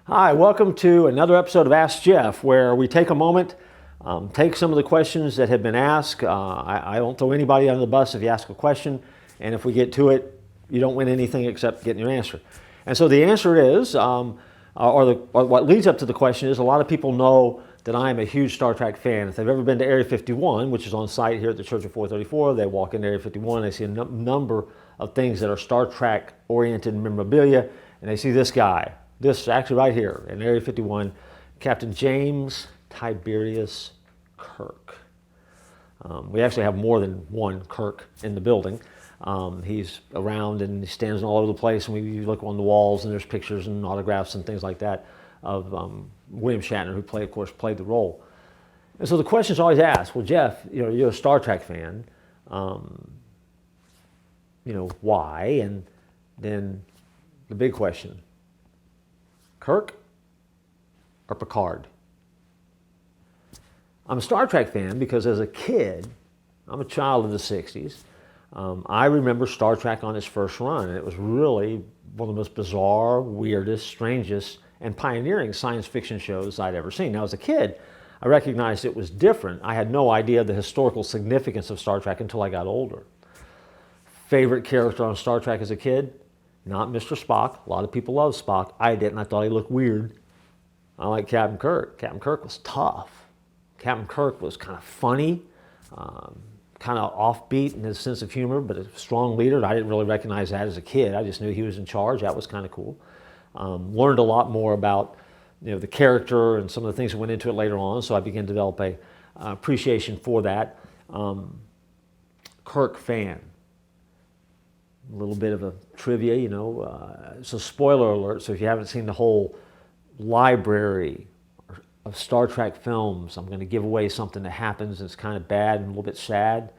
Hi, welcome to another episode of Ask Jeff, where we take a moment, take some of the questions that have been asked. I don't throw anybody under the bus if you ask a question, and if we get to it, you don't win anything except getting your answer. And so the answer is, or what leads up to the question is, a lot of people know that I am a huge Star Trek fan. If they've ever been to Area 51, which is on site here at the Church of 434, they walk into Area 51, they see a number of things that are Star Trek-oriented memorabilia, and they see this guy. This actually right here in Area 51, Captain James Tiberius Kirk. We actually have more than one Kirk in the building. He's around and he stands all over the place, and we look on the walls and there's pictures and autographs and things like that of William Shatner, who of course played the role. And so the question's always asked, well, Jeff, you're a Star Trek fan, why? And then the big question, Kirk or Picard? I'm a Star Trek fan because as a kid, I'm a child of the 60s, I remember Star Trek on its first run, and it was really one of the most bizarre, weirdest, strangest, and pioneering science fiction shows I'd ever seen. Now, as a kid, I recognized it was different. I had no idea the historical significance of Star Trek until I got older. Favorite character on Star Trek as a kid? Not Mr. Spock. A lot of people love Spock. I didn't. I thought he looked weird. I like Captain Kirk. Captain Kirk was tough. Captain Kirk was kind of funny, kind of offbeat in his sense of humor, but a strong leader. I didn't really recognize that as a kid. I just knew he was in charge. That was kind of cool. Learned a lot more about the character and some of the things that went into it later on, so I began to develop a appreciation for that. Kirk fan. A little bit of a trivia, so spoiler alert, so if you haven't seen the whole library of Star Trek films, I'm going to give away something that happens that's kind of bad and a little bit sad.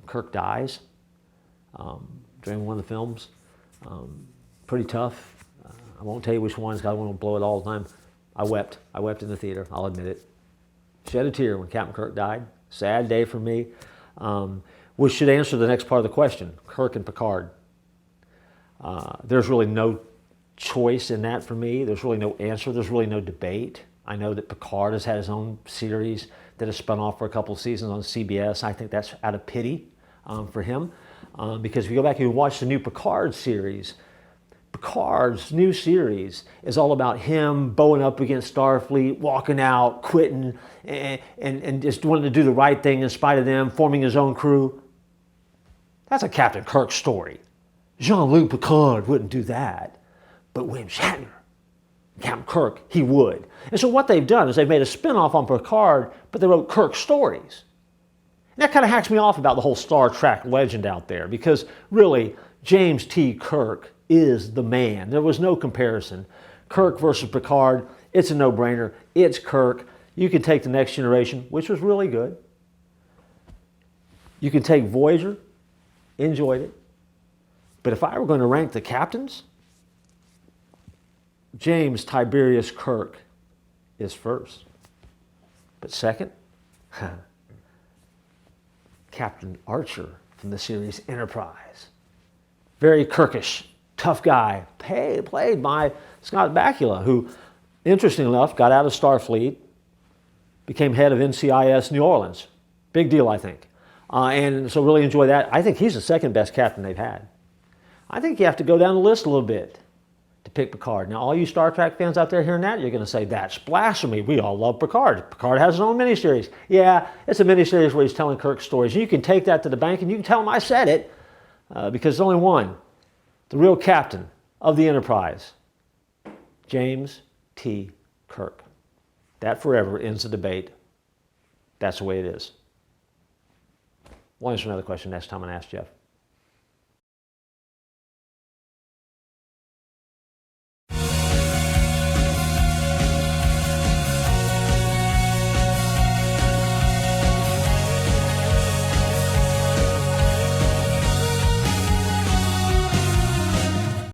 Kirk dies during one of the films. Pretty tough. I won't tell you which ones, because I don't want to blow it all the time. I wept. I wept in the theater, I'll admit it. Shed a tear when Captain Kirk died. Sad day for me. Which should answer the next part of the question, Kirk and Picard. There's really no choice in that for me. There's really no answer. There's really no debate. I know that Picard has had his own series that has spun off for a couple of seasons on CBS. I think that's out of pity for him. Because if you go back and you watch the new Picard series, Picard's new series is all about him bowing up against Starfleet, walking out, quitting, and just wanting to do the right thing in spite of them, forming his own crew. That's a Captain Kirk story. Jean-Luc Picard wouldn't do that, but William Shatner, Captain Kirk, he would. And so what they've done is they've made a spin-off on Picard, but they wrote Kirk stories. And that kind of hacks me off about the whole Star Trek legend out there, because really, James T. Kirk is the man. There was no comparison. Kirk versus Picard, it's a no-brainer. It's Kirk. You can take The Next Generation, which was really good. You can take Voyager, enjoyed it. But if I were going to rank the captains, James Tiberius Kirk is first. But second, Captain Archer from the series Enterprise. Very Kirkish, tough guy, played by Scott Bakula, who, interestingly enough, got out of Starfleet, became head of NCIS New Orleans. Big deal, I think. And so really enjoy that. I think he's the second best captain they've had. I think you have to go down the list a little bit to pick Picard. Now, all you Star Trek fans out there hearing that, you're going to say, that's blasphemy. We all love Picard. Picard has his own miniseries. Yeah, it's a miniseries where he's telling Kirk stories. You can take that to the bank and you can tell him I said it, because there's only one. The real captain of the Enterprise, James T. Kirk. That forever ends the debate. That's the way it is. We'll answer another question next time on Ask Jeff.